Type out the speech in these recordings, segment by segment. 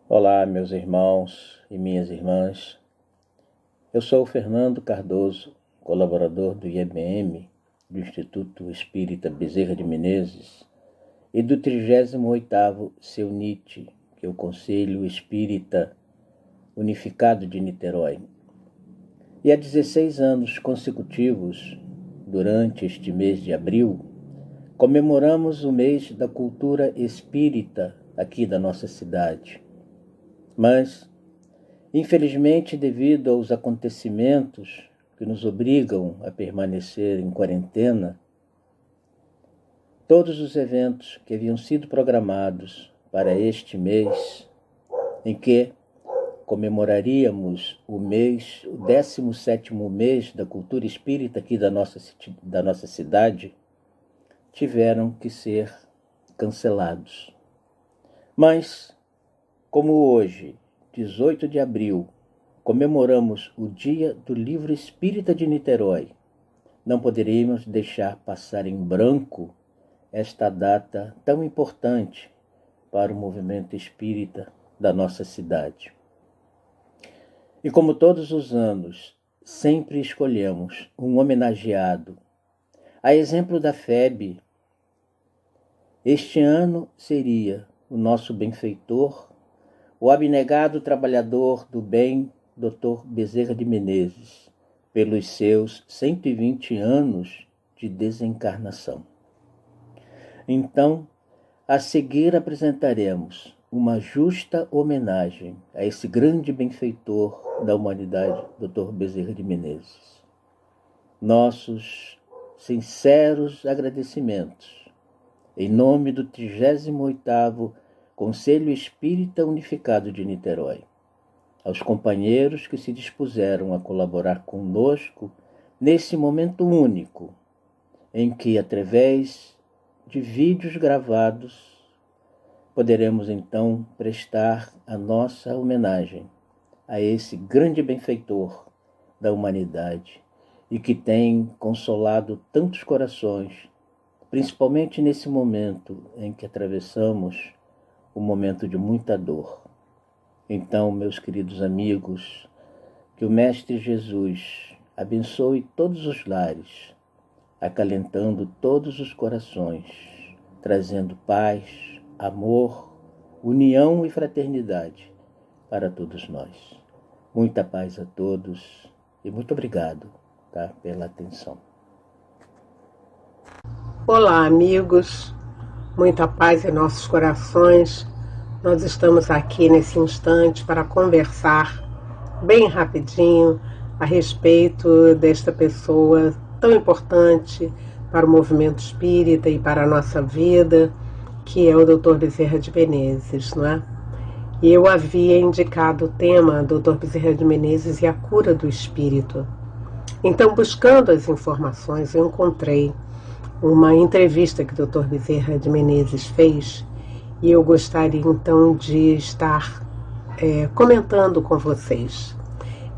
Olá, meus irmãos e minhas irmãs. Eu sou o Fernando Cardoso, colaborador do IEBM, do Instituto Espírita Bezerra de Menezes, e do 38º CEUNIT, que é o Conselho Espírita Unificado de Niterói. E há 16 anos consecutivos, durante este mês de abril, comemoramos o mês da cultura espírita aqui da nossa cidade. Mas, infelizmente, devido aos acontecimentos que nos obrigam a permanecer em quarentena, todos os eventos que haviam sido programados para este mês, em que comemoraríamos o 17º mês da cultura espírita aqui da nossa cidade, tiveram que ser cancelados. Mas, como hoje, 18 de abril, comemoramos o Dia do Livro Espírita de Niterói, não poderíamos deixar passar em branco esta data tão importante para o movimento espírita da nossa cidade. E como todos os anos, sempre escolhemos um homenageado. A exemplo da FEB, este ano seria o nosso benfeitor, o abnegado trabalhador do bem, Dr. Bezerra de Menezes, pelos seus 120 anos de desencarnação. Então, a seguir apresentaremos uma justa homenagem a esse grande benfeitor da humanidade, Dr. Bezerra de Menezes. Nossos sinceros agradecimentos, em nome do 38º Conselho Espírita Unificado de Niterói, aos companheiros que se dispuseram a colaborar conosco nesse momento único, em que, através de vídeos gravados, poderemos então prestar a nossa homenagem a esse grande benfeitor da humanidade e que tem consolado tantos corações, principalmente nesse momento em que atravessamos um momento de muita dor. Então, meus queridos amigos, que o Mestre Jesus abençoe todos os lares, acalentando todos os corações, trazendo paz, amor, união e fraternidade para todos nós. Muita paz a todos e muito obrigado, pela atenção. Olá, amigos. Muita paz em nossos corações. Nós estamos aqui nesse instante para conversar bem rapidinho a respeito desta pessoa tão importante para o movimento espírita e para a nossa vida, que é o Dr. Bezerra de Menezes, não é? E eu havia indicado o tema Dr. Bezerra de Menezes e a cura do espírito. Então, buscando as informações, eu encontrei uma entrevista que o Dr. Bezerra de Menezes fez e eu gostaria então de estar comentando com vocês.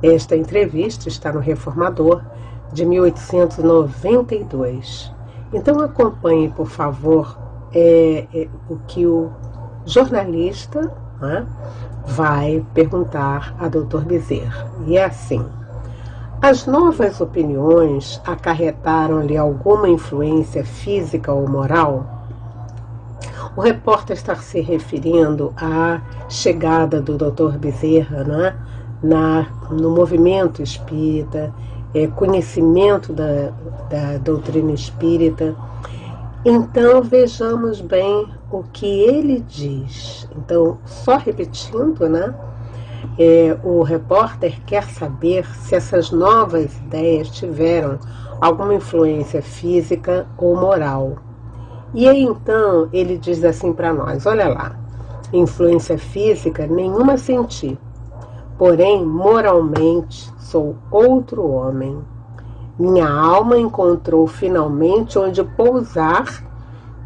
Esta entrevista está no Reformador de 1892. Então acompanhe, por favor, o que o jornalista vai perguntar a Dr. Bezerra. E é assim: as novas opiniões acarretaram-lhe alguma influência física ou moral? O repórter está se referindo à chegada do Dr. Bezerra, no movimento espírita, conhecimento da doutrina espírita. Então vejamos bem o que ele diz. Então, só repetindo, o repórter quer saber se essas novas ideias tiveram alguma influência física ou moral. E aí, então, ele diz assim para nós: olha lá, influência física nenhuma senti, porém, moralmente, sou outro homem. Minha alma encontrou finalmente onde pousar,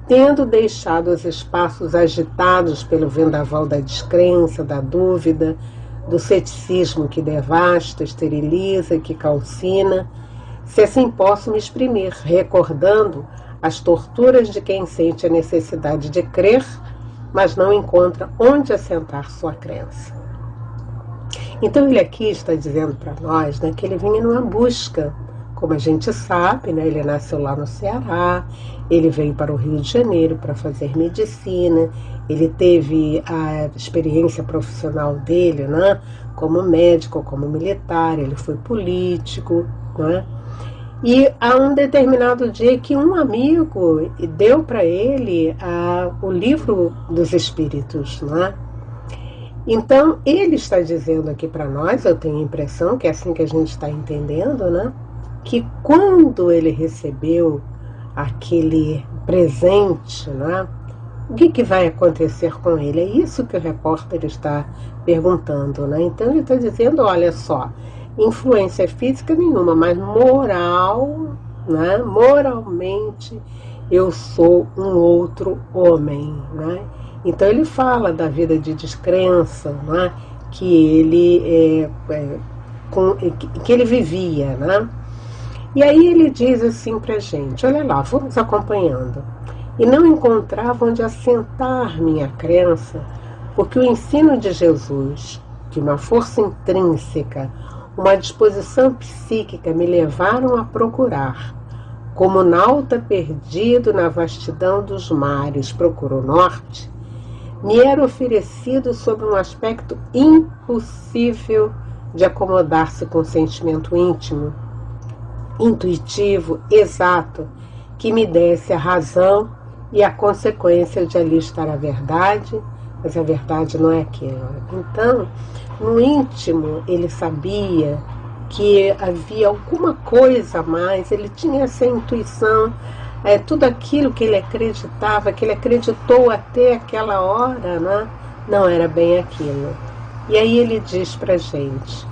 tendo deixado os espaços agitados pelo vendaval da descrença, da dúvida, do ceticismo que devasta, esteriliza, que calcina, se assim posso me exprimir, recordando as torturas de quem sente a necessidade de crer mas não encontra onde assentar sua crença. Então ele aqui está dizendo para nós, né, que ele vinha numa busca. Como a gente sabe, né, ele nasceu lá no Ceará, ele veio para o Rio de Janeiro para fazer medicina, ele teve a experiência profissional dele, né, como médico, como militar, ele foi político, né, e há um determinado dia que um amigo deu para ele o livro dos Espíritos, né. Então ele está dizendo aqui para nós, eu tenho a impressão que é assim que a gente está entendendo, né, que quando ele recebeu aquele presente, né, o que vai acontecer com ele? É isso que o repórter está perguntando, né? Então ele está dizendo, olha só, influência física nenhuma, mas moral, né? Moralmente eu sou um outro homem, né? Então ele fala da vida de descrença, né? Que ele vivia, né? E aí ele diz assim pra gente, olha lá, vamos acompanhando. E não encontrava onde assentar minha crença, porque o ensino de Jesus, de uma força intrínseca, uma disposição psíquica me levaram a procurar, como nauta perdido na vastidão dos mares procura o norte, me era oferecido sob um aspecto impossível de acomodar-se com o sentimento íntimo, intuitivo, exato, que me desse a razão e a consequência de ali estar a verdade, mas a verdade não é aquilo. Então, no íntimo, ele sabia que havia alguma coisa a mais, ele tinha essa intuição, tudo aquilo que ele acreditava, que ele acreditou até aquela hora, né? Não era bem aquilo. E aí ele diz pra gente,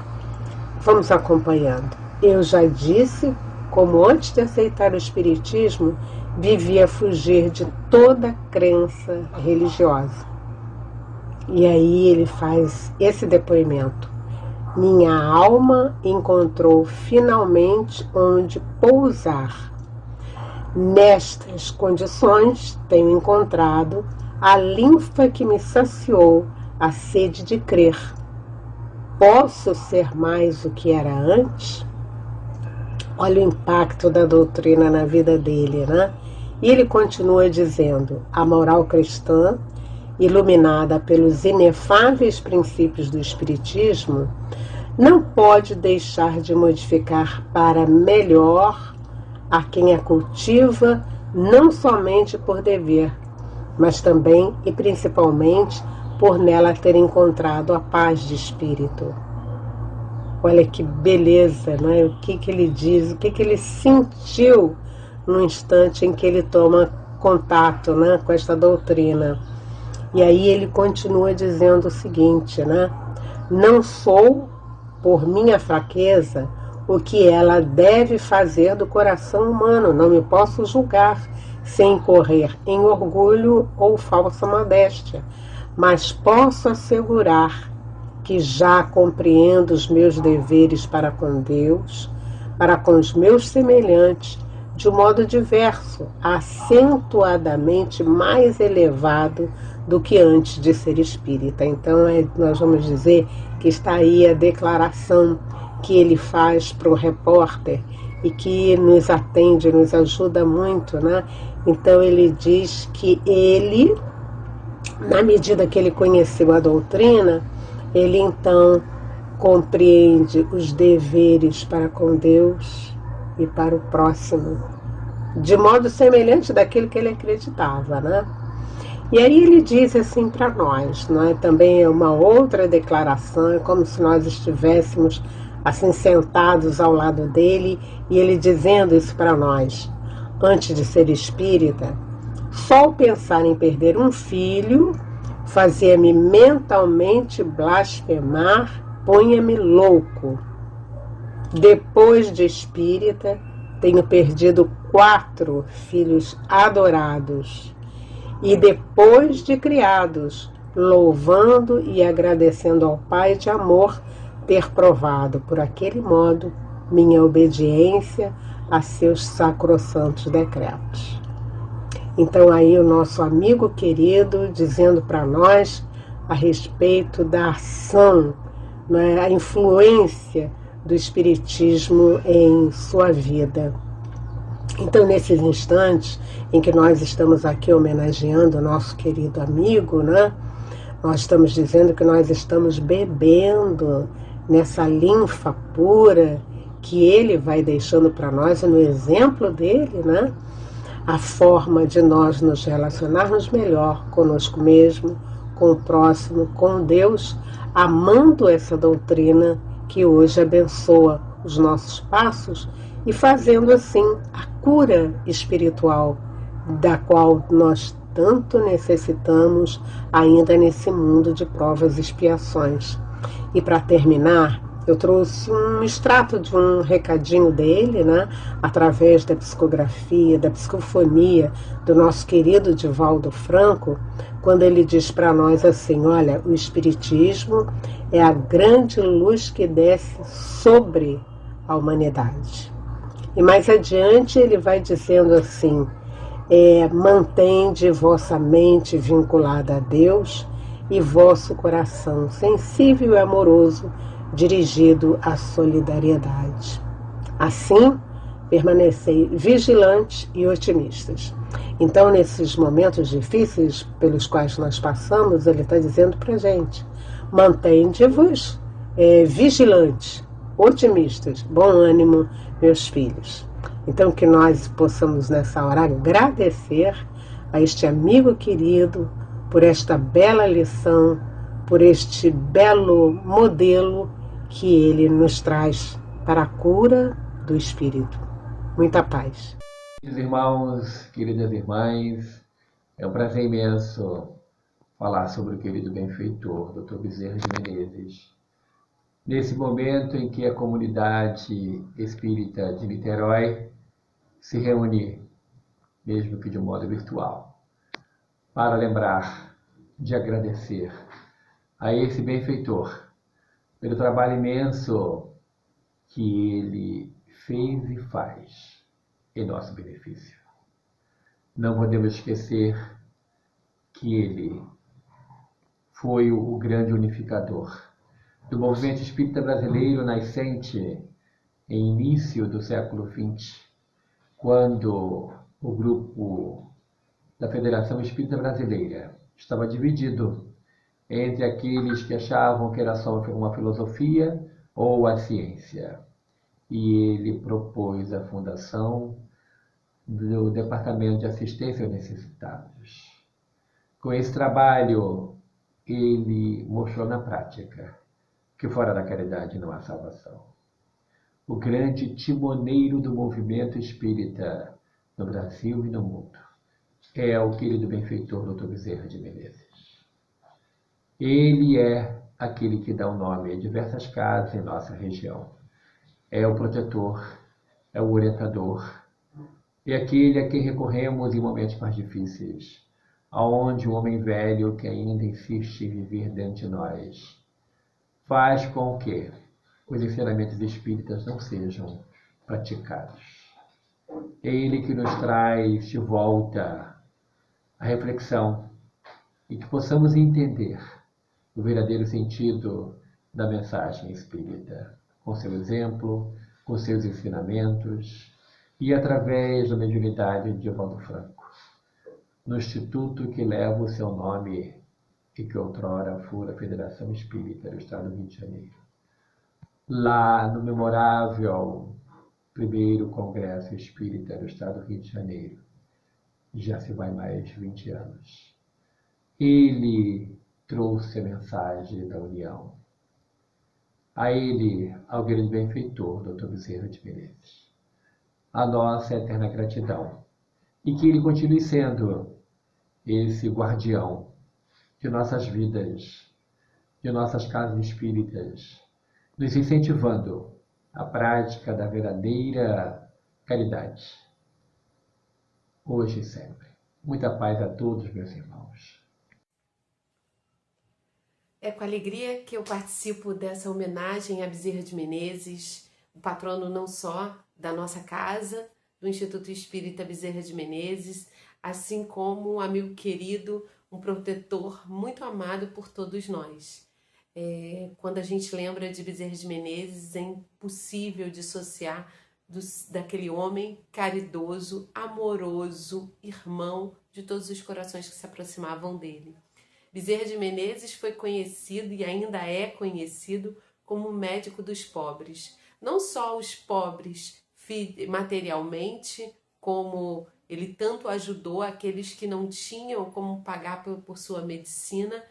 vamos acompanhando. Eu já disse, como antes de aceitar o Espiritismo, vivia a fugir de toda crença religiosa. E aí ele faz esse depoimento. Minha alma encontrou finalmente onde pousar. Nestas condições tenho encontrado a linfa que me saciou a sede de crer. Posso ser mais o que era antes? Olha o impacto da doutrina na vida dele, né? E ele continua dizendo, a moral cristã, iluminada pelos inefáveis princípios do Espiritismo, não pode deixar de modificar para melhor a quem a cultiva, não somente por dever, mas também e principalmente por nela ter encontrado a paz de espírito. Olha que beleza, né? O que ele diz, o que ele sentiu no instante em que ele toma contato, né, com esta doutrina. E aí ele continua dizendo o seguinte, né? Não sou, por minha fraqueza, o que ela deve fazer do coração humano. Não me posso julgar sem incorrer em orgulho ou falsa modéstia, mas posso assegurar que já compreendo os meus deveres para com Deus, para com os meus semelhantes, de um modo diverso, acentuadamente mais elevado do que antes de ser espírita. Então, nós vamos dizer que está aí a declaração que ele faz para o repórter e que nos atende, nos ajuda muito, né? Então, ele diz que ele, na medida que ele conheceu a doutrina, ele então compreende os deveres para com Deus e para o próximo, de modo semelhante daquilo que ele acreditava, né? E aí ele diz assim para nós, né? Também é uma outra declaração, é como se nós estivéssemos assim sentados ao lado dele e ele dizendo isso para nós. Antes de ser espírita, só o pensar em perder um filho fazia-me mentalmente blasfemar, punha-me louco. Depois de espírita, tenho perdido 4 filhos adorados. E depois de criados, louvando e agradecendo ao Pai de amor ter provado por aquele modo minha obediência a seus sacrossantos decretos. Então aí o nosso amigo querido dizendo para nós a respeito da ação, né, a influência do Espiritismo em sua vida. Então, nesses instantes em que nós estamos aqui homenageando o nosso querido amigo, né, nós estamos dizendo que nós estamos bebendo nessa linfa pura que ele vai deixando para nós, no exemplo dele, né, a forma de nós nos relacionarmos melhor conosco mesmo, com o próximo, com Deus, amando essa doutrina que hoje abençoa os nossos passos e fazendo assim a cura espiritual da qual nós tanto necessitamos ainda nesse mundo de provas e expiações. E para terminar, eu trouxe um extrato de um recadinho dele, né, através da psicografia, da psicofonia do nosso querido Divaldo Franco, quando ele diz para nós assim: olha, o Espiritismo é a grande luz que desce sobre a humanidade. E mais adiante ele vai dizendo assim: mantende vossa mente vinculada a Deus e vosso coração sensível e amoroso dirigido à solidariedade. Assim, permanecei vigilantes e otimistas. Então, nesses momentos difíceis pelos quais nós passamos, ele está dizendo para a gente: mantende-vos vigilantes, otimistas, bom ânimo, meus filhos. Então, que nós possamos nessa hora agradecer a este amigo querido por esta bela lição, por este belo modelo que ele nos traz para a cura do espírito. Muita paz. Queridos irmãos, queridas irmãs, é um prazer imenso falar sobre o querido benfeitor, Dr. Bezerra de Menezes. Nesse momento em que a comunidade espírita de Niterói se reúne, mesmo que de um modo virtual, para lembrar de agradecer a esse benfeitor pelo trabalho imenso que ele fez e faz em nosso benefício. Não podemos esquecer que ele foi o grande unificador do movimento espírita brasileiro nascente em início do século XX, quando o grupo da Federação Espírita Brasileira estava dividido entre aqueles que achavam que era só uma filosofia ou a ciência. E ele propôs a fundação do Departamento de Assistência aos Necessitados. Com esse trabalho, ele mostrou na prática que fora da caridade não há salvação. O grande timoneiro do movimento espírita no Brasil e no mundo é o querido benfeitor Dr. Bezerra de Menezes. Ele é aquele que dá o nome a diversas casas em nossa região. É o protetor, é o orientador, é aquele a quem recorremos em momentos mais difíceis, aonde o homem velho que ainda insiste em viver dentro de nós faz com que os ensinamentos espíritas não sejam praticados. É ele que nos traz de volta a reflexão e que possamos entender o verdadeiro sentido da mensagem espírita, com seu exemplo, com seus ensinamentos e através da mediunidade de Divaldo Franco, no instituto que leva o seu nome e que outrora fora a Federação Espírita do Estado do Rio de Janeiro. Lá no memorável primeiro Congresso Espírita do Estado do Rio de Janeiro, já se vai mais de 20 anos, ele trouxe a mensagem da união. A ele, ao grande benfeitor, Dr. Bezerra de Menezes, a nossa eterna gratidão. E que ele continue sendo esse guardião de nossas vidas, de nossas casas espíritas, nos incentivando à prática da verdadeira caridade, hoje e sempre. Muita paz a todos, meus irmãos. É com alegria que eu participo dessa homenagem a Bezerra de Menezes, o patrono não só da nossa casa, do Instituto Espírita Bezerra de Menezes, assim como um amigo querido, um protetor muito amado por todos nós. Quando a gente lembra de Bezerra de Menezes, é impossível dissociar daquele homem caridoso, amoroso, irmão de todos os corações que se aproximavam dele. Bezerra de Menezes foi conhecido e ainda é conhecido como o médico dos pobres. Não só os pobres materialmente, como ele tanto ajudou aqueles que não tinham como pagar por sua medicina,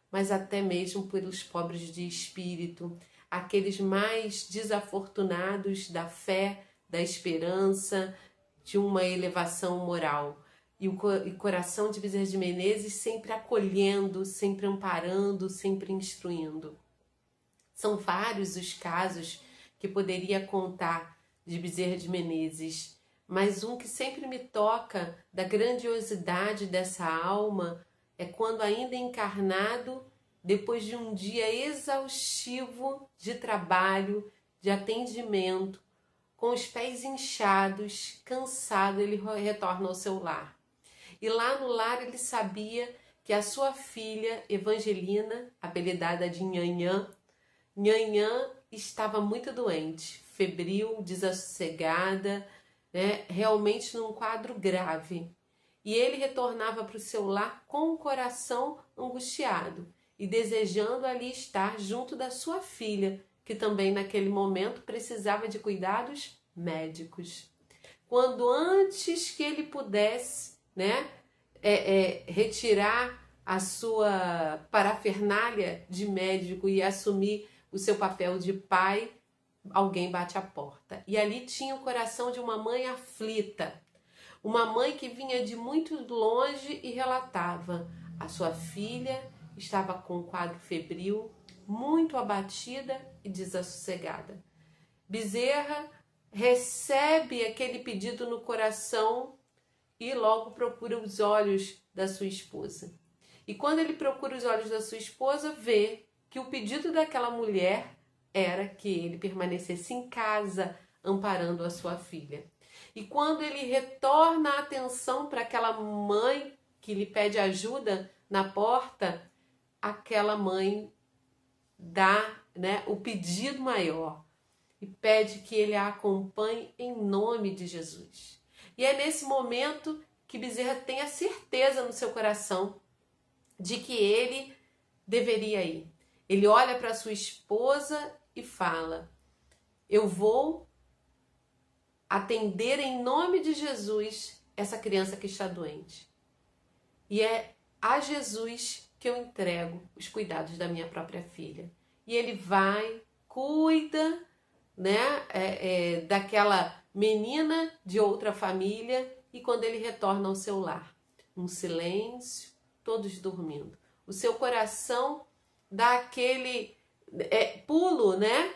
mas até mesmo pelos pobres de espírito, aqueles mais desafortunados da fé, da esperança, de uma elevação moral. E o coração de Bezerra de Menezes sempre acolhendo, sempre amparando, sempre instruindo. São vários os casos que poderia contar de Bezerra de Menezes, mas um que sempre me toca da grandiosidade dessa alma é quando ainda encarnado, depois de um dia exaustivo de trabalho, de atendimento, com os pés inchados, cansado, ele retorna ao seu lar. E lá no lar ele sabia que a sua filha Evangelina, apelidada de Nhanhã, estava muito doente, febril, desassossegada, realmente num quadro grave. E ele retornava para o seu lar com o coração angustiado e desejando ali estar junto da sua filha, que também naquele momento precisava de cuidados médicos. Quando antes que ele pudesse retirar a sua parafernália de médico e assumir o seu papel de pai, alguém bate à porta. E ali tinha o coração de uma mãe aflita, uma mãe que vinha de muito longe e relatava: a sua filha estava com um quadro febril, muito abatida e desassossegada. Bezerra recebe aquele pedido no coração e logo procura os olhos da sua esposa. E quando ele procura os olhos da sua esposa, vê que o pedido daquela mulher era que ele permanecesse em casa, amparando a sua filha. E quando ele retorna a atenção para aquela mãe que lhe pede ajuda na porta, aquela mãe dá o pedido maior e pede que ele a acompanhe em nome de Jesus. E é nesse momento que Bezerra tem a certeza no seu coração de que ele deveria ir. Ele olha para sua esposa e fala: eu vou atender em nome de Jesus essa criança que está doente. E é a Jesus que eu entrego os cuidados da minha própria filha. E ele vai, cuida daquela menina de outra família, e quando ele retorna ao seu lar, um silêncio, todos dormindo. O seu coração dá aquele pulo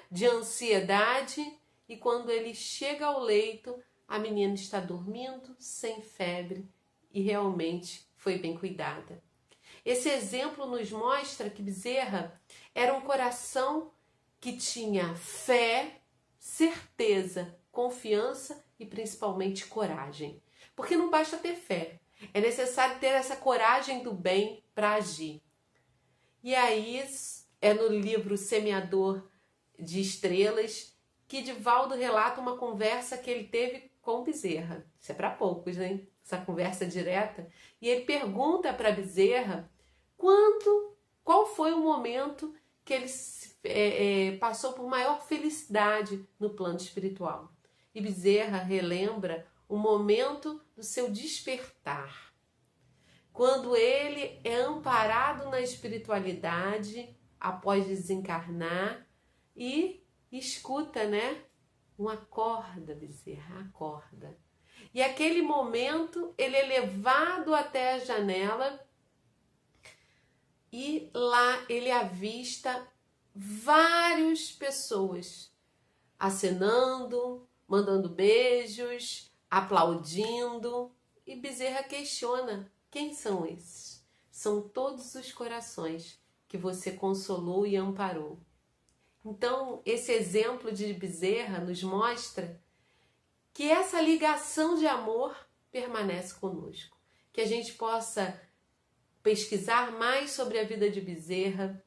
de ansiedade, e quando ele chega ao leito, a menina está dormindo, sem febre, e realmente foi bem cuidada. Esse exemplo nos mostra que Bezerra era um coração que tinha fé, certeza, confiança e principalmente coragem. Porque não basta ter fé, é necessário ter essa coragem do bem para agir. E aí é no livro Semeador de Estrelas que Divaldo relata uma conversa que ele teve com Bezerra. Isso é para poucos, né? Essa conversa direta. E ele pergunta para Bezerra qual foi o momento que ele passou por maior felicidade no plano espiritual. E Bezerra relembra o momento do seu despertar. Quando ele é amparado na espiritualidade após desencarnar e escuta, um acorda, Bezerra, acorda. E aquele momento ele é levado até a janela e lá ele avista várias pessoas acenando, mandando beijos, aplaudindo. E Bezerra questiona: quem são esses? São todos os corações que você consolou e amparou. Então, esse exemplo de Bezerra nos mostra que essa ligação de amor permanece conosco. Que a gente possa pesquisar mais sobre a vida de Bezerra,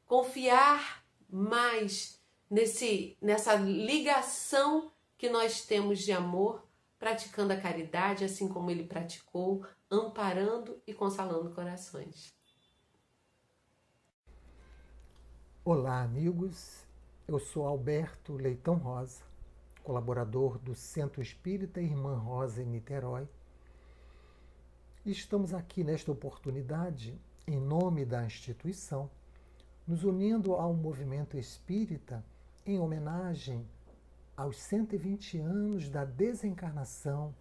confiar mais nessa ligação que nós temos de amor, praticando a caridade, assim como ele praticou, amparando e consolando corações. Olá, amigos. Eu sou Alberto Leitão Rosa, colaborador do Centro Espírita Irmã Rosa em Niterói. E estamos aqui nesta oportunidade, em nome da instituição, nos unindo ao movimento espírita em homenagem aos 120 anos da desencarnação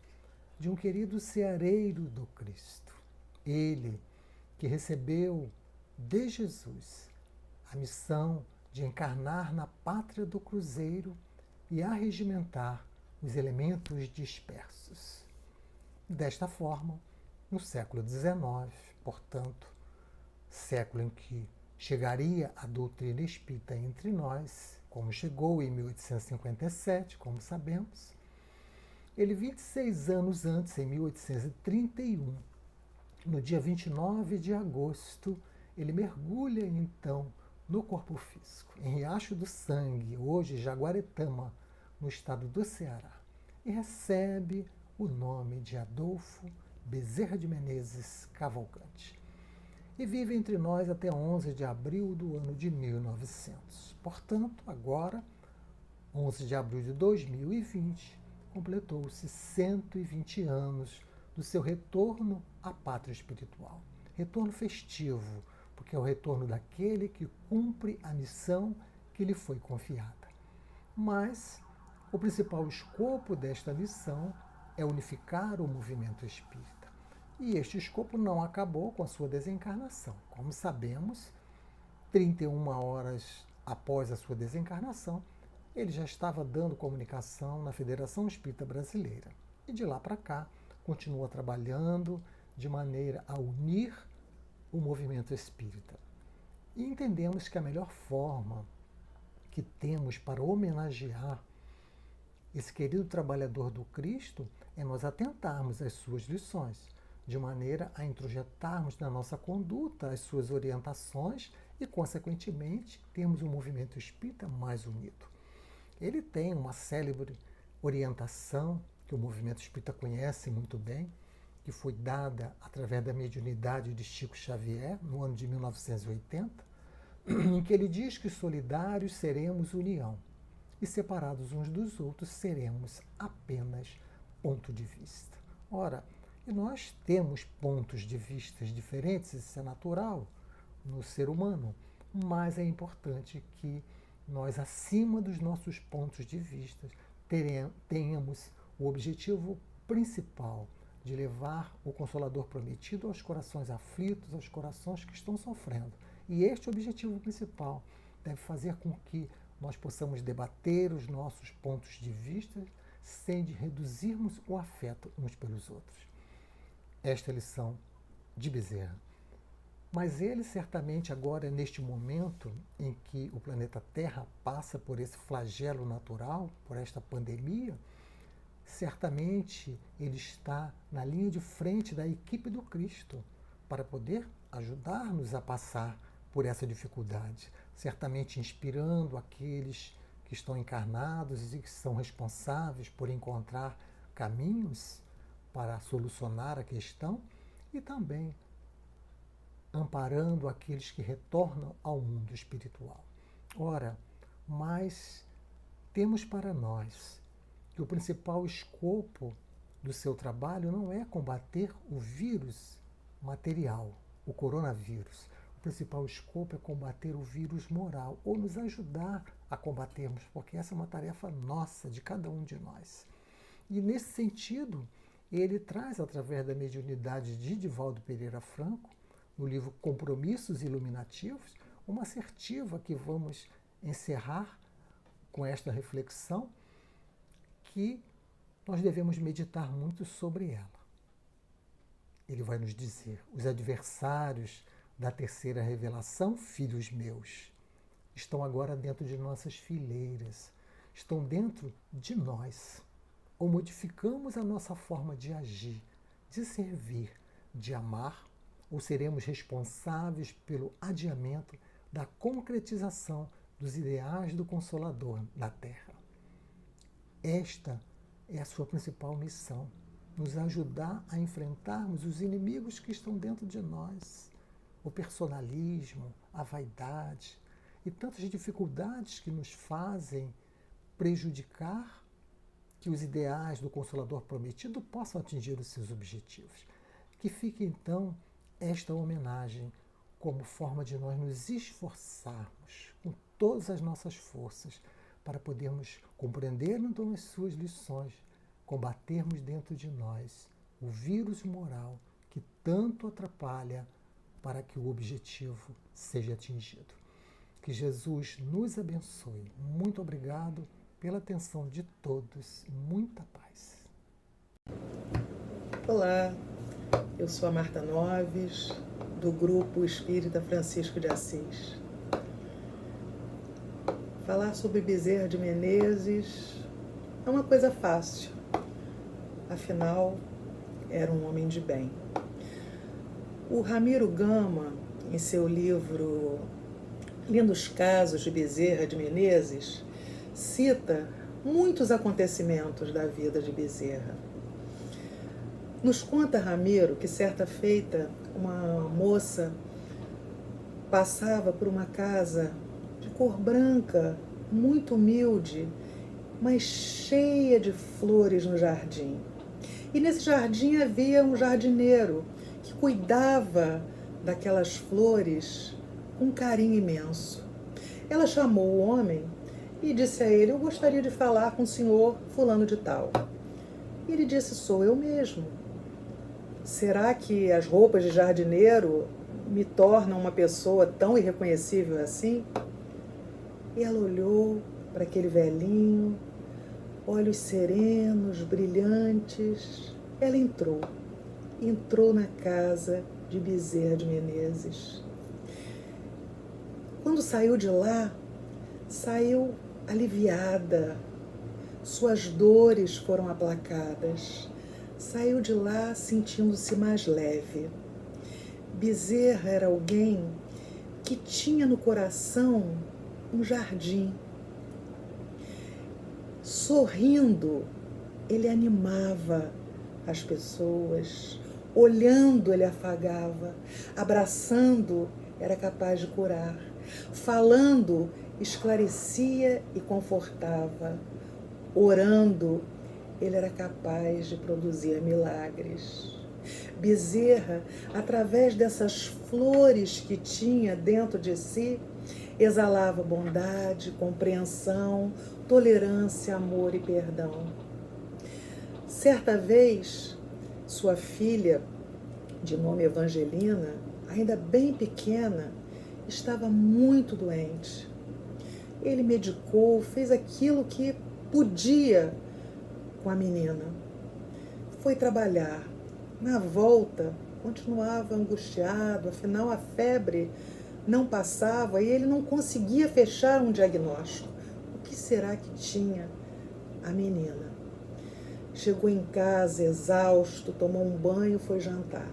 de um querido ceareiro do Cristo. Ele que recebeu de Jesus a missão de encarnar na pátria do Cruzeiro e arregimentar os elementos dispersos. Desta forma, no século XIX, portanto, século em que chegaria a doutrina espírita entre nós, como chegou em 1857, como sabemos, ele 26 anos antes, em 1831, no dia 29 de agosto, ele mergulha então no corpo físico, em Riacho do Sangue, hoje Jaguaretama, no estado do Ceará, e recebe o nome de Adolfo Bezerra de Menezes Cavalcante. E vive entre nós até 11 de abril do ano de 1900. Portanto, agora, 11 de abril de 2020, completou-se 120 anos do seu retorno à pátria espiritual. Retorno festivo, porque é o retorno daquele que cumpre a missão que lhe foi confiada. Mas o principal escopo desta missão é unificar o movimento espírita. E este escopo não acabou com a sua desencarnação. Como sabemos, 31 horas após a sua desencarnação, ele já estava dando comunicação na Federação Espírita Brasileira. E de lá para cá, continua trabalhando de maneira a unir o movimento espírita. E entendemos que a melhor forma que temos para homenagear esse querido trabalhador do Cristo é nós atentarmos às suas lições, de maneira a introjetarmos na nossa conduta as suas orientações e, consequentemente, termos um movimento espírita mais unido. Ele tem uma célebre orientação que o movimento espírita conhece muito bem, que foi dada através da mediunidade de Chico Xavier, no ano de 1980, em que ele diz que solidários seremos união e separados uns dos outros seremos apenas ponto de vista. Ora, e nós temos pontos de vista diferentes, isso é natural no ser humano, mas é importante que nós, acima dos nossos pontos de vista, tenhamos o objetivo principal de levar o Consolador prometido aos corações aflitos, aos corações que estão sofrendo. E este objetivo principal deve fazer com que nós possamos debater os nossos pontos de vista sem reduzirmos o afeto uns pelos outros. Esta é a lição de Bezerra. Mas ele certamente agora, neste momento em que o planeta Terra passa por esse flagelo natural, por esta pandemia, certamente ele está na linha de frente da equipe do Cristo para poder ajudar-nos a passar por essa dificuldade, certamente inspirando aqueles que estão encarnados e que são responsáveis por encontrar caminhos para solucionar a questão e também amparando aqueles que retornam ao mundo espiritual. Ora, mas temos para nós que o principal escopo do seu trabalho não é combater o vírus material, o coronavírus. O principal escopo é combater o vírus moral, ou nos ajudar a combatermos, porque essa é uma tarefa nossa, de cada um de nós. E nesse sentido, ele traz, através da mediunidade de Divaldo Pereira Franco, no livro Compromissos Iluminativos, uma assertiva que vamos encerrar com esta reflexão, que nós devemos meditar muito sobre ela. Ele vai nos dizer: os adversários da terceira revelação, filhos meus, estão agora dentro de nossas fileiras, estão dentro de nós. ou modificamos a nossa forma de agir, de servir, de amar, ou seremos responsáveis pelo adiamento da concretização dos ideais do Consolador na Terra. Esta é a sua principal missão, nos ajudar a enfrentarmos os inimigos que estão dentro de nós, o personalismo, a vaidade e tantas dificuldades que nos fazem prejudicar que os ideais do Consolador prometido possam atingir os seus objetivos. Que fique então esta homenagem como forma de nós nos esforçarmos com todas as nossas forças para podermos compreender então as suas lições, combatermos dentro de nós o vírus moral que tanto atrapalha para que o objetivo seja atingido. Que Jesus nos abençoe. Muito obrigado pela atenção de todos. Muita paz. Olá, eu sou a Marta Noves, do Grupo Espírita Francisco de Assis. Falar sobre Bezerra de Menezes é uma coisa fácil, afinal, era um homem de bem. O Ramiro Gama, em seu livro Lindos Casos de Bezerra de Menezes, cita muitos acontecimentos da vida de Bezerra. Nos conta Ramiro que certa feita uma moça passava por uma casa de cor branca, muito humilde, mas cheia de flores no jardim. E nesse jardim havia um jardineiro que cuidava daquelas flores com um carinho imenso. Ela chamou o homem e disse a ele: eu gostaria de falar com o senhor fulano de tal. E ele disse: sou eu mesmo. Será que as roupas de jardineiro me tornam uma pessoa tão irreconhecível assim? E ela olhou para aquele velhinho, olhos serenos, brilhantes. Ela entrou na casa de Bezerra de Menezes. Quando saiu de lá, saiu aliviada, suas dores foram aplacadas, saiu de lá sentindo-se mais leve. Bezerra era alguém que tinha no coração um jardim. Sorrindo, ele animava as pessoas, olhando, ele afagava, abraçando, era capaz de curar, falando, esclarecia e confortava, orando, ele era capaz de produzir milagres. Bezerra, através dessas flores que tinha dentro de si, exalava bondade, compreensão, tolerância, amor e perdão. Certa vez, sua filha, de nome Evangelina, ainda bem pequena, estava muito doente. Ele medicou, fez aquilo que podia com a menina. Foi trabalhar. Na volta, continuava angustiado, afinal a febre não passava e ele não conseguia fechar um diagnóstico. O que será que tinha a menina? Chegou em casa exausto, tomou um banho, foi jantar.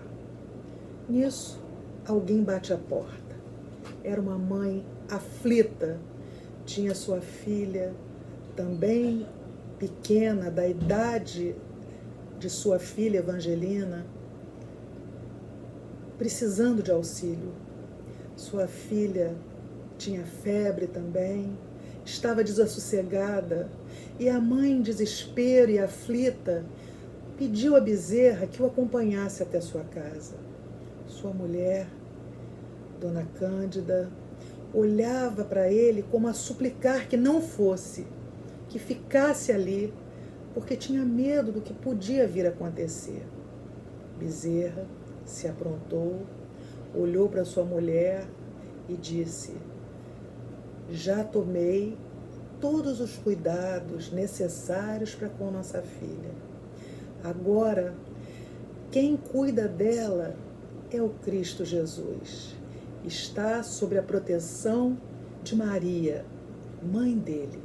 Nisso, alguém bate à porta. Era uma mãe aflita. Tinha sua filha, também pequena, da idade de sua filha Evangelina, precisando de auxílio. Sua filha tinha febre também, estava desassossegada, e a mãe, em desespero e aflita, pediu a Bezerra que o acompanhasse até sua casa. Sua mulher, Dona Cândida, olhava para ele como a suplicar que não fosse, que ficasse ali, porque tinha medo do que podia vir a acontecer. Bezerra se aprontou, olhou para sua mulher e disse: já tomei todos os cuidados necessários para com nossa filha. Agora, quem cuida dela é o Cristo Jesus. Está sob a proteção de Maria, mãe dele.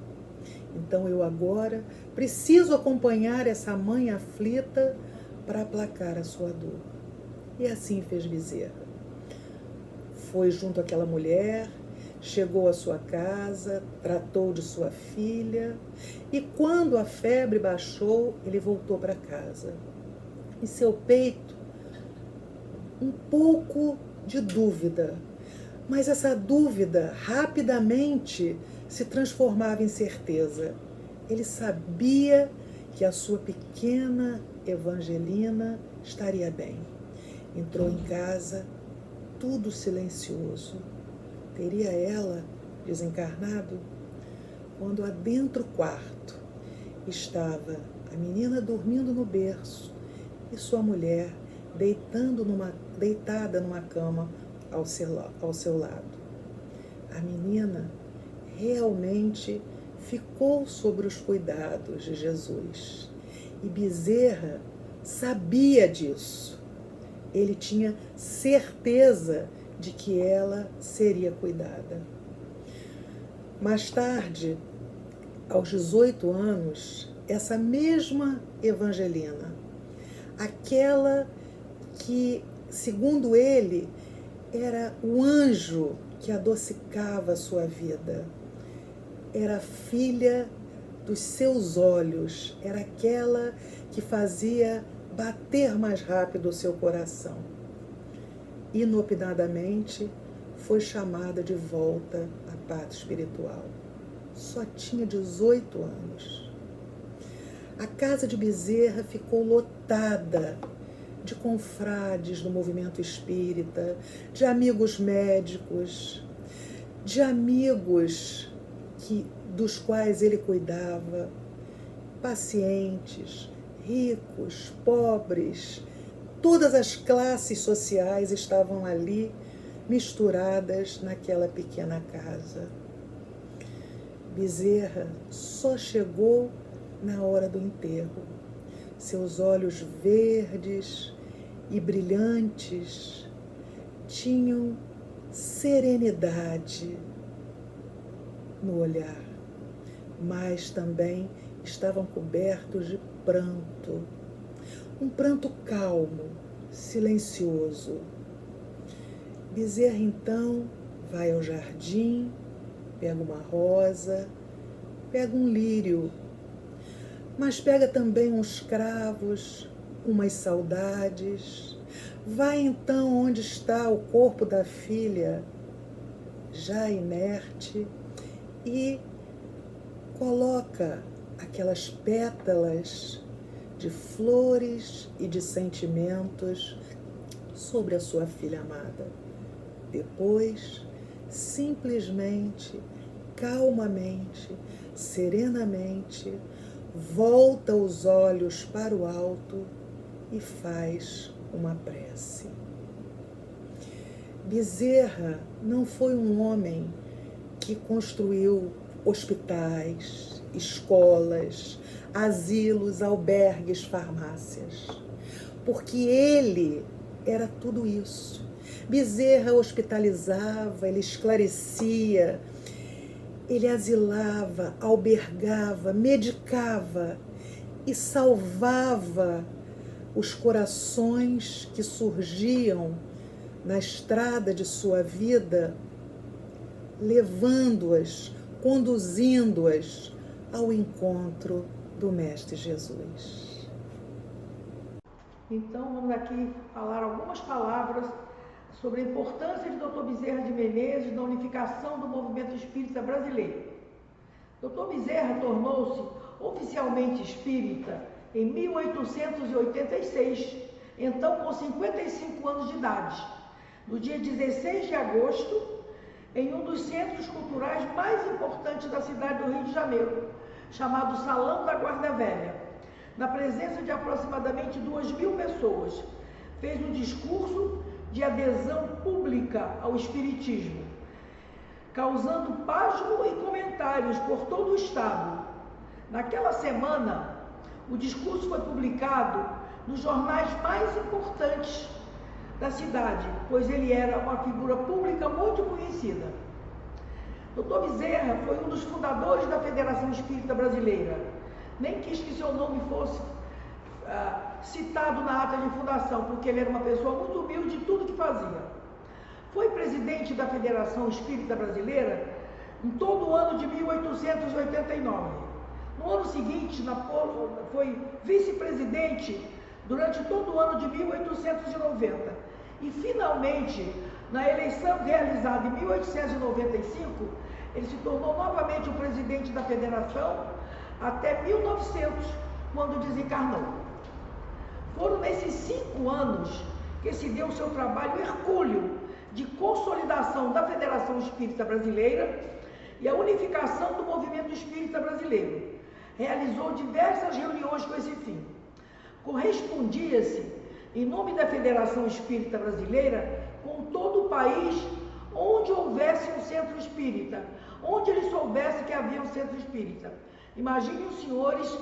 Então eu agora preciso acompanhar essa mãe aflita para aplacar a sua dor. E assim fez Bezerra. Foi junto àquela mulher, chegou à sua casa, tratou de sua filha, e quando a febre baixou, ele voltou para casa. Em seu peito, um pouco de dúvida, mas essa dúvida rapidamente se transformava em certeza. Ele sabia que a sua pequena Evangelina estaria bem. Entrou em casa, tudo silencioso. Teria ela desencarnado? Quando adentro do quarto estava a menina dormindo no berço e sua mulher deitada numa cama ao seu lado. A menina realmente ficou sob os cuidados de Jesus. E Bezerra sabia disso. Ele tinha certeza de que ela seria cuidada. Mais tarde, aos 18 anos, essa mesma Evangelina, aquela que, segundo ele, era o anjo que adocicava a sua vida, era filha dos seus olhos, era aquela que fazia bater mais rápido o seu coração. Inopinadamente, foi chamada de volta à pátria espiritual. Só tinha 18 anos. A casa de Bezerra ficou lotada de confrades do movimento espírita, de amigos médicos, de amigos dos quais ele cuidava, pacientes, ricos, pobres, todas as classes sociais estavam ali misturadas naquela pequena casa. Bezerra só chegou na hora do enterro. Seus olhos verdes e brilhantes tinham serenidade no olhar, mas também estavam cobertos de pranto. Um pranto calmo, silencioso. Bezerra então vai ao jardim, pega uma rosa, pega um lírio, mas pega também uns cravos, umas saudades. Vai então onde está o corpo da filha, já inerte, e coloca aquelas pétalas de flores e de sentimentos sobre a sua filha amada. Depois, simplesmente, calmamente, serenamente, volta os olhos para o alto e faz uma prece. Bezerra não foi um homem que construiu hospitais, escolas, asilos, albergues, farmácias, porque ele era tudo isso. Bezerra hospitalizava, ele esclarecia, ele asilava, albergava, medicava e salvava os corações que surgiam na estrada de sua vida, levando-as, conduzindo-as ao encontro do Mestre Jesus. Então, vamos aqui falar algumas palavras sobre a importância de Dr. Bezerra de Menezes na unificação do movimento espírita brasileiro. Dr. Bezerra tornou-se oficialmente espírita em 1886, então com 55 anos de idade, no dia 16 de agosto, em um dos centros culturais mais importantes da cidade do Rio de Janeiro, chamado Salão da Guarda Velha, na presença de aproximadamente 2.000 pessoas. Fez um discurso de adesão pública ao espiritismo, causando pasmo e comentários por todo o estado. Naquela semana, o discurso foi publicado nos jornais mais importantes da cidade, pois ele era uma figura pública muito conhecida. Dr. Bezerra foi um dos fundadores da Federação Espírita Brasileira. Nem quis que seu nome fosse citado na ata de fundação, porque ele era uma pessoa muito humilde em tudo que fazia. Foi presidente da Federação Espírita Brasileira em todo o ano de 1889. No ano seguinte, foi vice-presidente durante todo o ano de 1890. E, finalmente, na eleição realizada em 1895, ele se tornou novamente o presidente da Federação até 1900, quando desencarnou. Foram nesses 5 anos que se deu o seu trabalho hercúleo de consolidação da Federação Espírita Brasileira e a unificação do movimento espírita brasileiro. Realizou diversas reuniões com esse fim. Correspondia-se, em nome da Federação Espírita Brasileira, com todo o país onde houvesse um centro espírita, onde ele soubesse que havia um centro espírita. Imaginem os senhores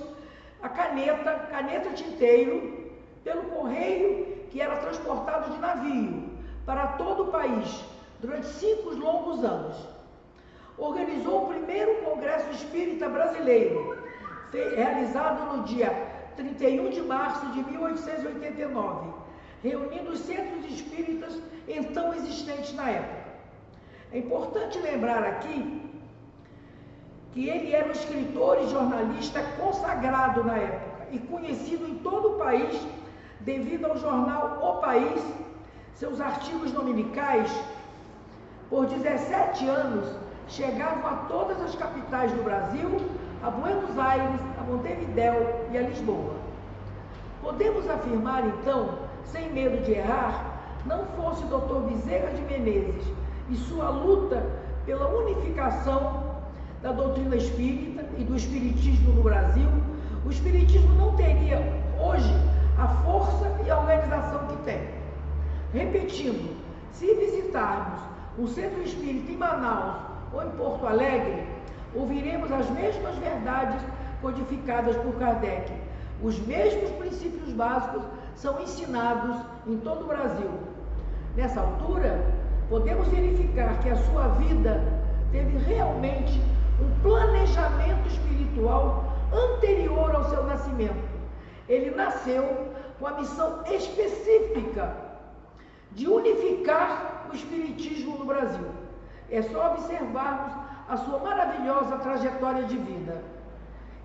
a caneta tinteiro, pelo correio, que era transportado de navio para todo o país, durante 5 longos anos. Organizou o primeiro Congresso Espírita Brasileiro, realizado no dia 31 de março de 1889, reunindo os centros espíritas então existentes na época. É importante lembrar aqui que ele era um escritor e jornalista consagrado na época e conhecido em todo o país devido ao jornal O País, seus artigos dominicais. Por 17 anos, chegavam a todas as capitais do Brasil, a Buenos Aires, a Montevidéu e a Lisboa. Podemos afirmar, então, sem medo de errar, não fosse Dr. Bezerra de Menezes e sua luta pela unificação da doutrina espírita e do espiritismo no Brasil, o espiritismo não teria hoje a força e a organização que tem. Repetindo, se visitarmos um centro espírita em Manaus ou em Porto Alegre, ouviremos as mesmas verdades codificadas por Kardec. Os mesmos princípios básicos são ensinados em todo o Brasil. Nessa altura, podemos verificar que a sua vida teve realmente um planejamento espiritual anterior ao seu nascimento. Ele nasceu com a missão específica de unificar o espiritismo no Brasil. É só observarmos a sua maravilhosa trajetória de vida.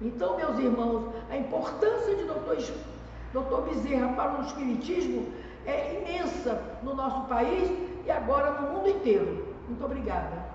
Então, meus irmãos, a importância de Dr. Bezerra para o espiritismo é imensa no nosso país e agora no mundo inteiro. Muito obrigada.